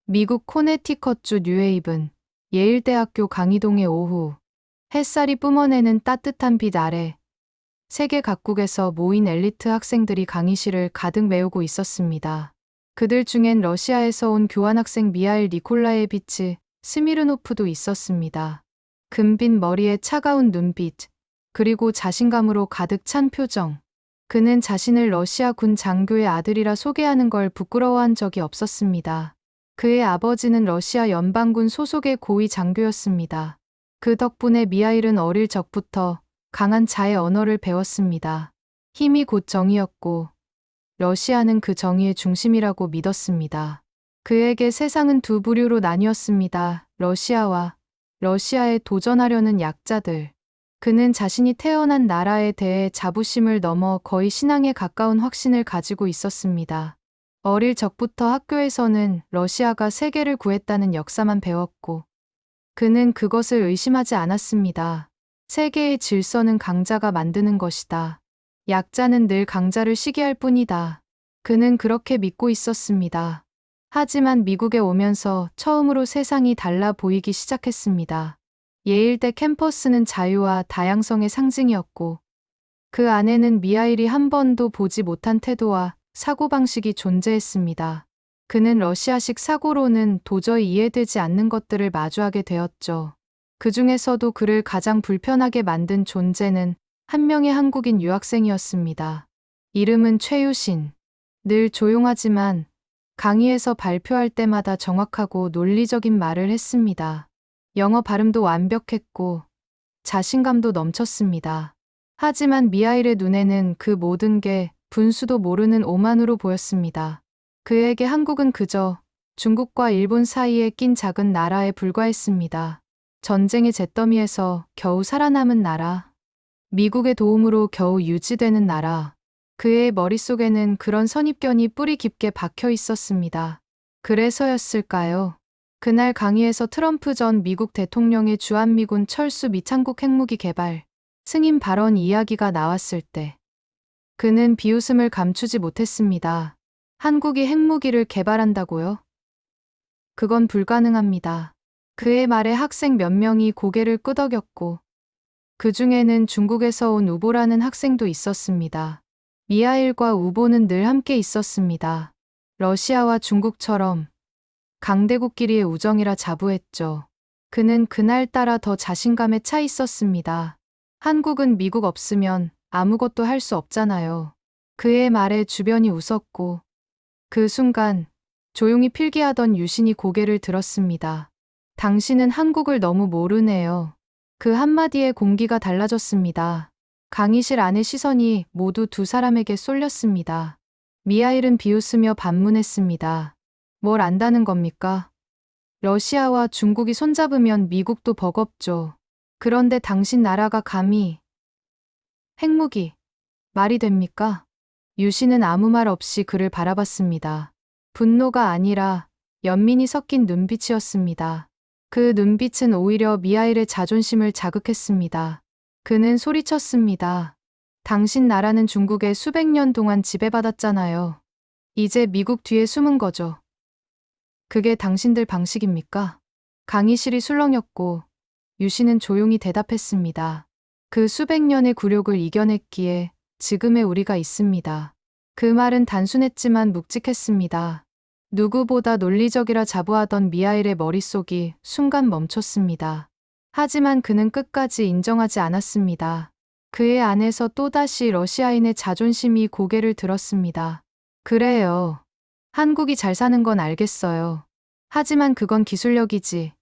미국 코네티컷주 뉴헤이븐, 예일대학교 강의동의 오후, 햇살이 뿜어내는 따뜻한 빛 아래 세계 각국에서 모인 엘리트 학생들이 강의실을 가득 메우고 있었습니다. 그들 중엔 러시아에서 온 교환학생 미하일 니콜라예비치 스미르노프도 있었습니다. 금빛 머리에 차가운 눈빛, 그리고 자신감으로 가득 찬 표정. 그는 자신을 러시아 군 장교의 아들이라 소개하는 걸 부끄러워한 적이 없었습니다. 그의 아버지는 러시아 연방군 소속의 고위 장교였습니다. 그 덕분에 미하일은 어릴 적부터 강한 자의 언어를 배웠습니다. 힘이 곧 정의였고 러시아는 그 정의의 중심이라고 믿었습니다. 그에게 세상은 두 부류로 나뉘었습니다. 러시아와 러시아에 도전하려는 약자들. 그는 자신이 태어난 나라에 대해 자부심을 넘어 거의 신앙에 가까운 확신을 가지고 있었습니다. 어릴 적부터 학교에서는 러시아가 세계를 구했다는 역사만 배웠고 그는 그것을 의심하지 않았습니다. 세계의 질서는 강자가 만드는 것이다. 약자는 늘 강자를 시기할 뿐이다. 그는 그렇게 믿고 있었습니다. 하지만 미국에 오면서 처음으로 세상이 달라 보이기 시작했습니다. 예일대 캠퍼스는 자유와 다양성의 상징이었고 그 안에는 미하일이 한 번도 보지 못한 태도와 사고방식이 존재했습니다. 그는 러시아식 사고로는 도저히 이해되지 않는 것들을 마주하게 되었죠. 그 중에서도 그를 가장 불편하게 만든 존재는 한 명의 한국인 유학생이었습니다. 이름은 최유신. 늘 조용하지만 강의에서 발표할 때마다 정확하고 논리적인 말을 했습니다. 영어 발음도 완벽했고 자신감도 넘쳤습니다. 하지만 미하일의 눈에는 그 모든 게 분수도 모르는 오만으로 보였습니다. 그에게 한국은 그저 중국과 일본 사이에 낀 작은 나라에 불과했습니다. 전쟁의 잿더미에서 겨우 살아남은 나라. 미국의 도움으로 겨우 유지되는 나라. 그의 머릿속에는 그런 선입견이 뿌리 깊게 박혀 있었습니다. 그래서였을까요? 그날 강의에서 트럼프 전 미국 대통령의 주한미군 철수 미창국 핵무기 개발 승인 발언 이야기가 나왔을 때 그는 비웃음을 감추지 못했습니다. 한국이 핵무기를 개발한다고요? 그건 불가능합니다. 그의 말에 학생 몇 명이 고개를 끄덕였고 그 중에는 중국에서 온 우보라는 학생도 있었습니다. 미하일과 우보는 늘 함께 있었습니다. 러시아와 중국처럼 강대국끼리의 우정이라 자부했죠. 그는 그날따라 더 자신감에 차 있었습니다. 한국은 미국 없으면 아무것도 할 수 없잖아요. 그의 말에 주변이 웃었고 그 순간 조용히 필기하던 유신이 고개를 들었습니다. 당신은 한국을 너무 모르네요. 그 한마디에 공기가 달라졌습니다. 강의실 안의 시선이 모두 두 사람에게 쏠렸습니다. 미하일은 비웃으며 반문했습니다. 뭘 안다는 겁니까? 러시아와 중국이 손잡으면 미국도 버겁죠. 그런데 당신 나라가 감히 핵무기, 말이 됩니까? 유신은 아무 말 없이 그를 바라봤습니다. 분노가 아니라 연민이 섞인 눈빛이었습니다. 그 눈빛은 오히려 미하일의 자존심을 자극했습니다. 그는 소리쳤습니다. 당신 나라는 중국에 수백 년 동안 지배받았잖아요. 이제 미국 뒤에 숨은 거죠. 그게 당신들 방식입니까? 강의실이 술렁였고 유신은 조용히 대답했습니다. 그 수백 년의 굴욕을 이겨냈기에 지금의 우리가 있습니다. 그 말은 단순했지만 묵직했습니다. 누구보다 논리적이라 자부하던 미하일의 머릿속이 순간 멈췄습니다. 하지만 그는 끝까지 인정하지 않았습니다. 그의 안에서 또다시 러시아인의 자존심이 고개를 들었습니다. 그래요. 한국이 잘 사는 건 알겠어요. 하지만 그건 기술력이지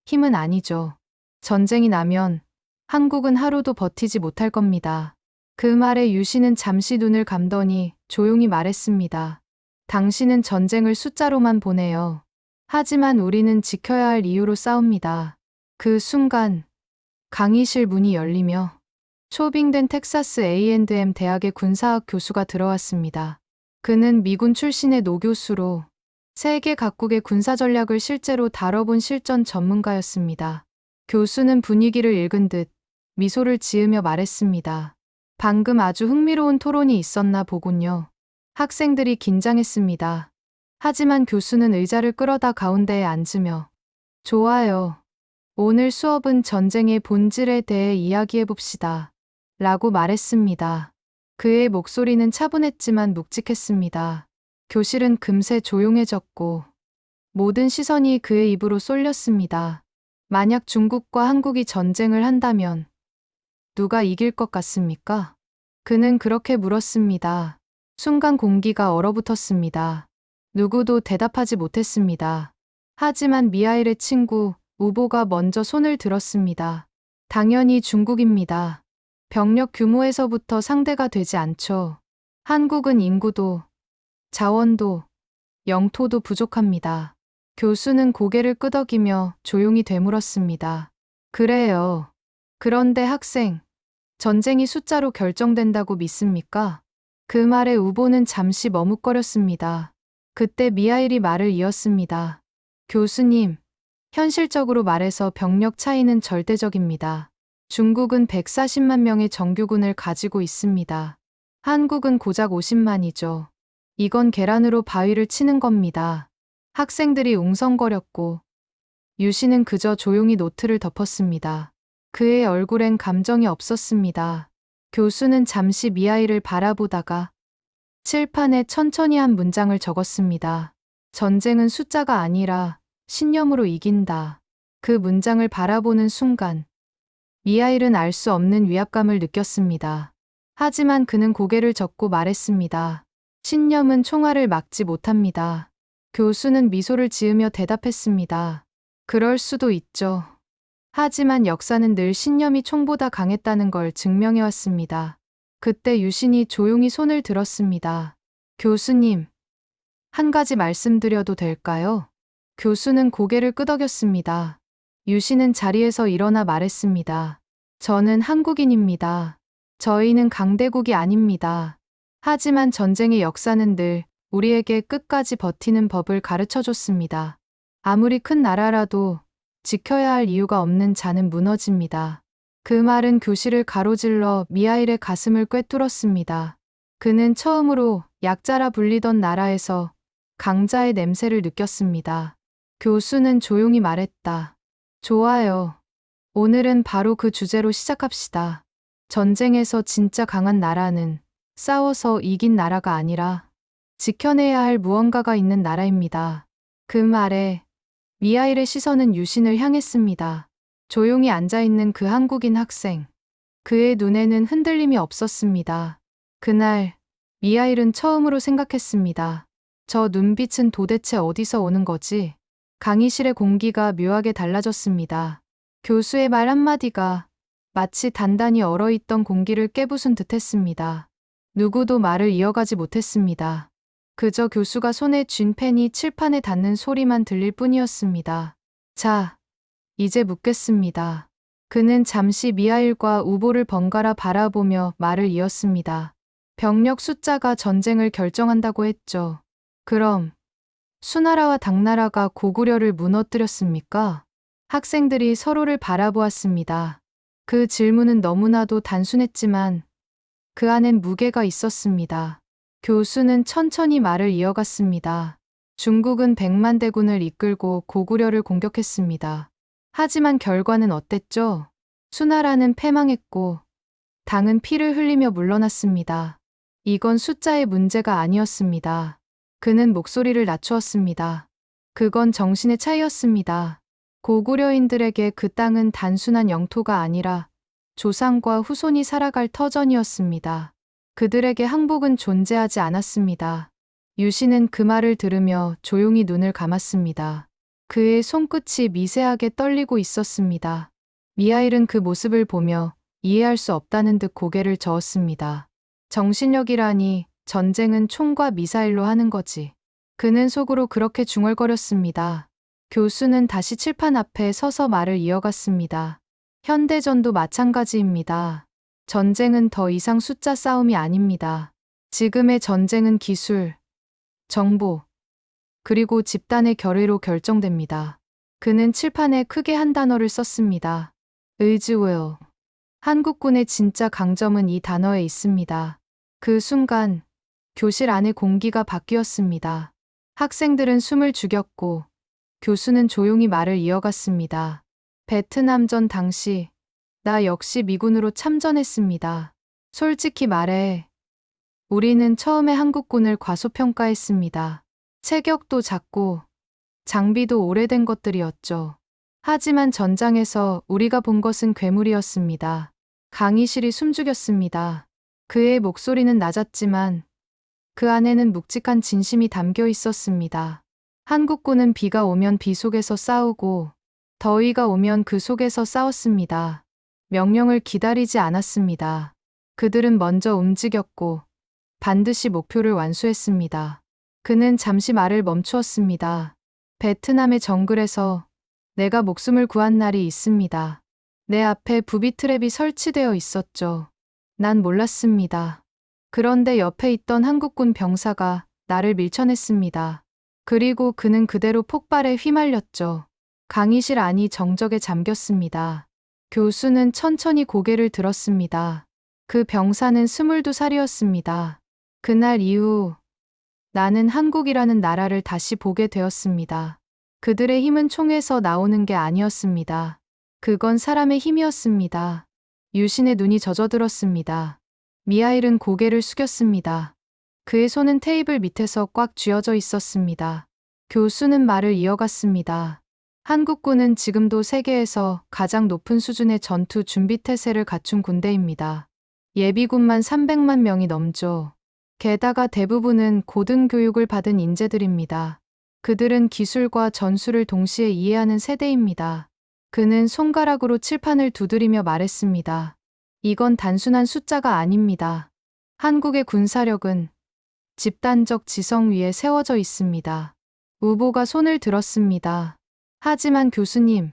힘은 아니죠. 전쟁이 나면 한국은 하루도 버티지 못할 겁니다. 그 말에 유신은 잠시 눈을 감더니 조용히 말했습니다. 당신은 전쟁을 숫자로만 보내요. 하지만 우리는 지켜야 할 이유로 싸웁니다. 그 순간 강의실 문이 열리며 초빙된 텍사스 A&M 대학의 군사학 교수가 들어왔습니다. 그는 미군 출신의 노교수로 세계 각국의 군사 전략을 실제로 다뤄본 실전 전문가였습니다. 교수는 분위기를 읽은 듯 미소를 지으며 말했습니다. 방금 아주 흥미로운 토론이 있었나 보군요. 학생들이 긴장했습니다. 하지만 교수는 의자를 끌어다 가운데에 앉으며 좋아요. 오늘 수업은 전쟁의 본질에 대해 이야기해 봅시다. 라고 말했습니다. 그의 목소리는 차분했지만 묵직했습니다. 교실은 금세 조용해졌고 모든 시선이 그의 입으로 쏠렸습니다. 만약 중국과 한국이 전쟁을 한다면 누가 이길 것 같습니까? 그는 그렇게 물었습니다. 순간 공기가 얼어붙었습니다. 누구도 대답하지 못했습니다. 하지만 미하일의 친구 우보가 먼저 손을 들었습니다. 당연히 중국입니다. 병력 규모에서부터 상대가 되지 않죠. 한국은 인구도, 자원도, 영토도 부족합니다. 교수는 고개를 끄덕이며 조용히 되물었습니다. 그래요. 그런데 학생, 전쟁이 숫자로 결정된다고 믿습니까? 그 말에 우보는 잠시 머뭇거렸습니다. 그때 미하일이 말을 이었습니다. 교수님, 현실적으로 말해서 병력 차이는 절대적입니다. 중국은 140만 명의 정규군을 가지고 있습니다. 한국은 고작 50만이죠. 이건 계란으로 바위를 치는 겁니다. 학생들이 웅성거렸고 유씨는 그저 조용히 노트를 덮었습니다. 그의 얼굴엔 감정이 없었습니다. 교수는 잠시 미하일을 바라보다가 칠판에 천천히 한 문장을 적었습니다. 전쟁은 숫자가 아니라 신념으로 이긴다. 그 문장을 바라보는 순간 미하일은 알 수 없는 위압감을 느꼈습니다. 하지만 그는 고개를 젓고 말했습니다. 신념은 총알을 막지 못합니다. 교수는 미소를 지으며 대답했습니다. 그럴 수도 있죠. 하지만 역사는 늘 신념이 총보다 강했다는 걸 증명해왔습니다. 그때 유신이 조용히 손을 들었습니다. 교수님, 한 가지 말씀드려도 될까요? 교수는 고개를 끄덕였습니다. 유신은 자리에서 일어나 말했습니다. 저는 한국인입니다. 저희는 강대국이 아닙니다. 하지만 전쟁의 역사는 늘 우리에게 끝까지 버티는 법을 가르쳐줬습니다. 아무리 큰 나라라도 지켜야 할 이유가 없는 자는 무너집니다. 그 말은 교실을 가로질러 미하일의 가슴을 꿰뚫었습니다. 그는 처음으로 약자라 불리던 나라에서 강자의 냄새를 느꼈습니다. 교수는 조용히 말했다. 좋아요. 오늘은 바로 그 주제로 시작합시다. 전쟁에서 진짜 강한 나라는 싸워서 이긴 나라가 아니라 지켜내야 할 무언가가 있는 나라입니다. 그 말에 미하일의 시선은 유신을 향했습니다. 조용히 앉아있는 그 한국인 학생. 그의 눈에는 흔들림이 없었습니다. 그날 미하일은 처음으로 생각했습니다. 저 눈빛은 도대체 어디서 오는 거지? 강의실의 공기가 묘하게 달라졌습니다. 교수의 말 한마디가 마치 단단히 얼어있던 공기를 깨부순 듯했습니다. 누구도 말을 이어가지 못했습니다. 그저 교수가 손에 쥔 펜이 칠판에 닿는 소리만 들릴 뿐이었습니다. 자, 이제 묻겠습니다. 그는 잠시 미하일과 우보를 번갈아 바라보며 말을 이었습니다. 병력 숫자가 전쟁을 결정한다고 했죠. 그럼 수나라와 당나라가 고구려를 무너뜨렸습니까? 학생들이 서로를 바라보았습니다. 그 질문은 너무나도 단순했지만 그 안엔 무게가 있었습니다. 교수는 천천히 말을 이어갔습니다. 중국은 100만 대군을 이끌고 고구려를 공격했습니다. 하지만 결과는 어땠죠? 수나라는 패망했고 당은 피를 흘리며 물러났습니다. 이건 숫자의 문제가 아니었습니다. 그는 목소리를 낮추었습니다. 그건 정신의 차이였습니다. 고구려인들에게 그 땅은 단순한 영토가 아니라 조상과 후손이 살아갈 터전이었습니다. 그들에게 항복은 존재하지 않았습니다. 유신은 그 말을 들으며 조용히 눈을 감았습니다. 그의 손끝이 미세하게 떨리고 있었습니다. 미하일은 그 모습을 보며 이해할 수 없다는 듯 고개를 저었습니다. 정신력이라니 전쟁은 총과 미사일로 하는 거지. 그는 속으로 그렇게 중얼거렸습니다. 교수는 다시 칠판 앞에 서서 말을 이어갔습니다. 현대전도 마찬가지입니다. 전쟁은 더 이상 숫자 싸움이 아닙니다. 지금의 전쟁은 기술, 정보, 그리고 집단의 결의로 결정됩니다. 그는 칠판에 크게 한 단어를 썼습니다. 의지웨어. 한국군의 진짜 강점은 이 단어에 있습니다. 그 순간 교실 안의 공기가 바뀌었습니다. 학생들은 숨을 죽였고 교수는 조용히 말을 이어갔습니다. 베트남전 당시 나 역시 미군으로 참전했습니다. 솔직히 말해 우리는 처음에 한국군을 과소평가했습니다. 체격도 작고 장비도 오래된 것들이었죠. 하지만 전장에서 우리가 본 것은 괴물이었습니다. 강희실이 숨죽였습니다. 그의 목소리는 낮았지만 그 안에는 묵직한 진심이 담겨 있었습니다. 한국군은 비가 오면 비 속에서 싸우고 더위가 오면 그 속에서 싸웠습니다. 명령을 기다리지 않았습니다. 그들은 먼저 움직였고 반드시 목표를 완수했습니다. 그는 잠시 말을 멈추었습니다. 베트남의 정글에서 내가 목숨을 구한 날이 있습니다. 내 앞에 부비 트랩이 설치되어 있었죠. 난 몰랐습니다. 그런데 옆에 있던 한국군 병사가 나를 밀쳐냈습니다. 그리고 그는 그대로 폭발에 휘말렸죠. 강의실 안이 정적에 잠겼습니다. 교수는 천천히 고개를 들었습니다. 그 병사는 22살이었습니다. 그날 이후 나는 한국이라는 나라를 다시 보게 되었습니다. 그들의 힘은 총에서 나오는 게 아니었습니다. 그건 사람의 힘이었습니다. 유신의 눈이 젖어들었습니다. 미하일은 고개를 숙였습니다. 그의 손은 테이블 밑에서 꽉 쥐어져 있었습니다. 교수는 말을 이어갔습니다. 한국군은 지금도 세계에서 가장 높은 수준의 전투 준비 태세를 갖춘 군대입니다. 예비군만 300만 명이 넘죠. 게다가 대부분은 고등교육을 받은 인재들입니다. 그들은 기술과 전술을 동시에 이해하는 세대입니다. 그는 손가락으로 칠판을 두드리며 말했습니다. 이건 단순한 숫자가 아닙니다. 한국의 군사력은 집단적 지성 위에 세워져 있습니다. 우보가 손을 들었습니다. 하지만 교수님,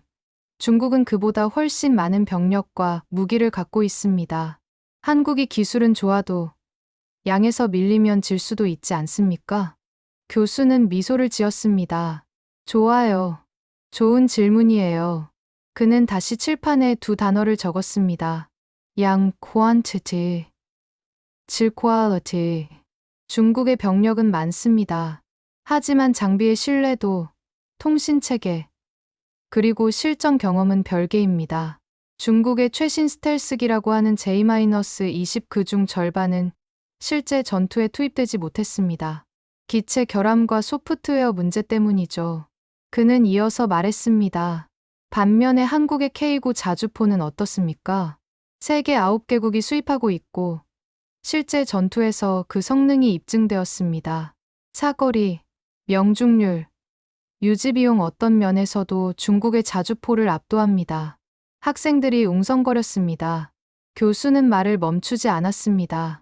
중국은 그보다 훨씬 많은 병력과 무기를 갖고 있습니다. 한국이 기술은 좋아도 양에서 밀리면 질 수도 있지 않습니까? 교수는 미소를 지었습니다. 좋아요. 좋은 질문이에요. 그는 다시 칠판에 두 단어를 적었습니다. 양 quantity, 질 quality. 중국의 병력은 많습니다. 하지만 장비의 신뢰도, 통신체계, 그리고 실전 경험은 별개입니다. 중국의 최신 스텔스기라고 하는 J-20 그중 절반은 실제 전투에 투입되지 못했습니다. 기체 결함과 소프트웨어 문제 때문이죠. 그는 이어서 말했습니다. 반면에 한국의 K9 자주포는 어떻습니까? 세계 9개국이 수입하고 있고 실제 전투에서 그 성능이 입증되었습니다. 사거리, 명중률, 유지비용 어떤 면에서도 중국의 자주포를 압도합니다. 학생들이 웅성거렸습니다. 교수는 말을 멈추지 않았습니다.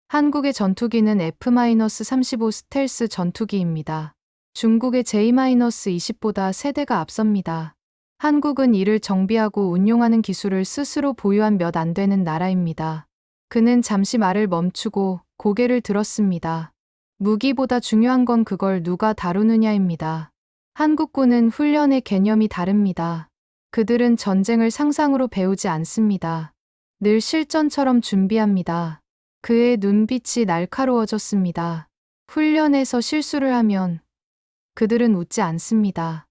한국의 전투기는 F-35 스텔스 전투기입니다. 중국의 J-20보다 세대가 앞섭니다. 한국은 이를 정비하고 운용하는 기술을 스스로 보유한 몇 안 되는 나라입니다. 그는 잠시 말을 멈추고 고개를 들었습니다. 무기보다 중요한 건 그걸 누가 다루느냐입니다. 한국군은 훈련의 개념이 다릅니다. 그들은 전쟁을 상상으로 배우지 않습니다. 늘 실전처럼 준비합니다. 그의 눈빛이 날카로워졌습니다. 훈련에서 실수를 하면 그들은 웃지 않습니다.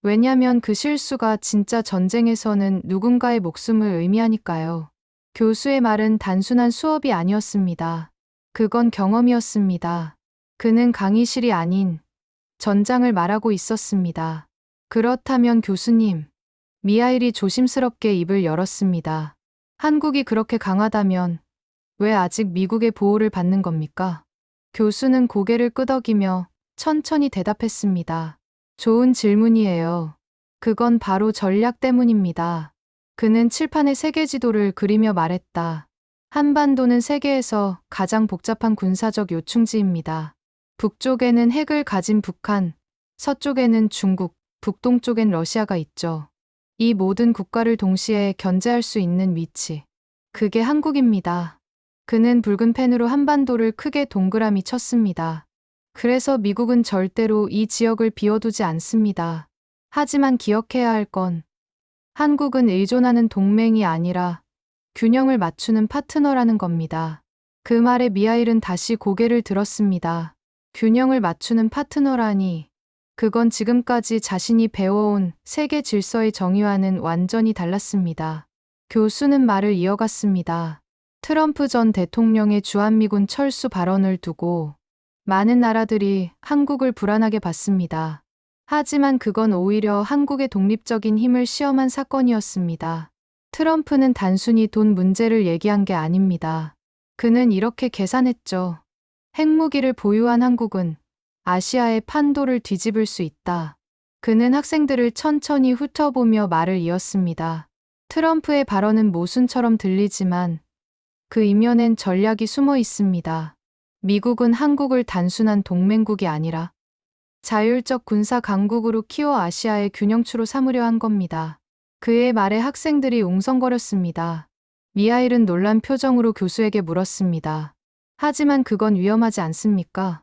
왜냐면 그 실수가 진짜 전쟁에서는 누군가의 목숨을 의미하니까요. 교수의 말은 단순한 수업이 아니었습니다. 그건 경험이었습니다. 그는 강의실이 아닌 전장을 말하고 있었습니다. 그렇다면 교수님, 미하일이 조심스럽게 입을 열었습니다. 한국이 그렇게 강하다면 왜 아직 미국의 보호를 받는 겁니까? 교수는 고개를 끄덕이며 천천히 대답했습니다. 좋은 질문이에요. 그건 바로 전략 때문입니다. 그는 칠판에 세계 지도를 그리며 말했다. 한반도는 세계에서 가장 복잡한 군사적 요충지입니다. 북쪽에는 핵을 가진 북한, 서쪽에는 중국, 북동쪽엔 러시아가 있죠. 이 모든 국가를 동시에 견제할 수 있는 위치. 그게 한국입니다. 그는 붉은 펜으로 한반도를 크게 동그라미 쳤습니다. 그래서 미국은 절대로 이 지역을 비워두지 않습니다. 하지만 기억해야 할 건 한국은 의존하는 동맹이 아니라 균형을 맞추는 파트너라는 겁니다. 그 말에 미하일은 다시 고개를 들었습니다. 균형을 맞추는 파트너라니. 그건 지금까지 자신이 배워온 세계 질서의 정의와는 완전히 달랐습니다. 교수는 말을 이어갔습니다. 트럼프 전 대통령의 주한미군 철수 발언을 두고 많은 나라들이 한국을 불안하게 봤습니다. 하지만 그건 오히려 한국의 독립적인 힘을 시험한 사건이었습니다. 트럼프는 단순히 돈 문제를 얘기한 게 아닙니다. 그는 이렇게 계산했죠. 핵무기를 보유한 한국은 아시아의 판도를 뒤집을 수 있다. 그는 학생들을 천천히 훑어보며 말을 이었습니다. 트럼프의 발언은 모순처럼 들리지만 그 이면엔 전략이 숨어 있습니다. 미국은 한국을 단순한 동맹국이 아니라 자율적 군사 강국으로 키워 아시아의 균형추로 삼으려 한 겁니다. 그의 말에 학생들이 웅성거렸습니다. 미하일은 놀란 표정으로 교수에게 물었습니다. 하지만 그건 위험하지 않습니까?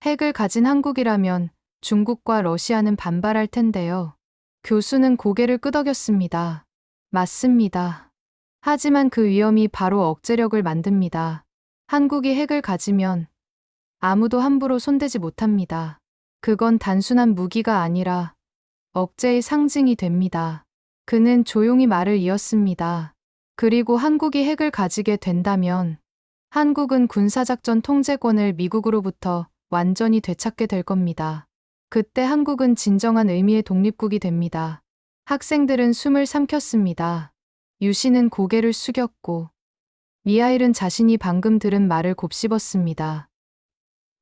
핵을 가진 한국이라면 중국과 러시아는 반발할 텐데요. 교수는 고개를 끄덕였습니다. 맞습니다. 하지만 그 위험이 바로 억제력을 만듭니다. 한국이 핵을 가지면 아무도 함부로 손대지 못합니다. 그건 단순한 무기가 아니라 억제의 상징이 됩니다. 그는 조용히 말을 이었습니다. 그리고 한국이 핵을 가지게 된다면 한국은 군사작전 통제권을 미국으로부터 완전히 되찾게 될 겁니다. 그때 한국은 진정한 의미의 독립국이 됩니다. 학생들은 숨을 삼켰습니다. 유신은 고개를 숙였고 미하일은 자신이 방금 들은 말을 곱씹었습니다.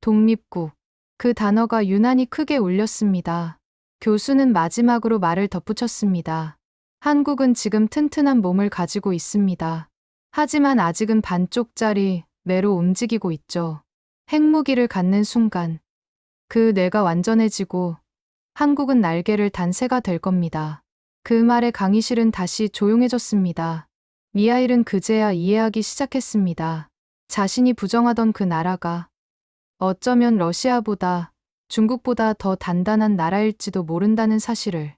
독립국. 그 단어가 유난히 크게 울렸습니다. 교수는 마지막으로 말을 덧붙였습니다. 한국은 지금 튼튼한 몸을 가지고 있습니다. 하지만 아직은 반쪽짜리 매로 움직이고 있죠. 핵무기를 갖는 순간 그 뇌가 완전해지고 한국은 날개를 단 새가 될 겁니다. 그 말에 강의실은 다시 조용해졌습니다. 미하일은 그제야 이해하기 시작했습니다. 자신이 부정하던 그 나라가 어쩌면 러시아보다 중국보다 더 단단한 나라일지도 모른다는 사실을.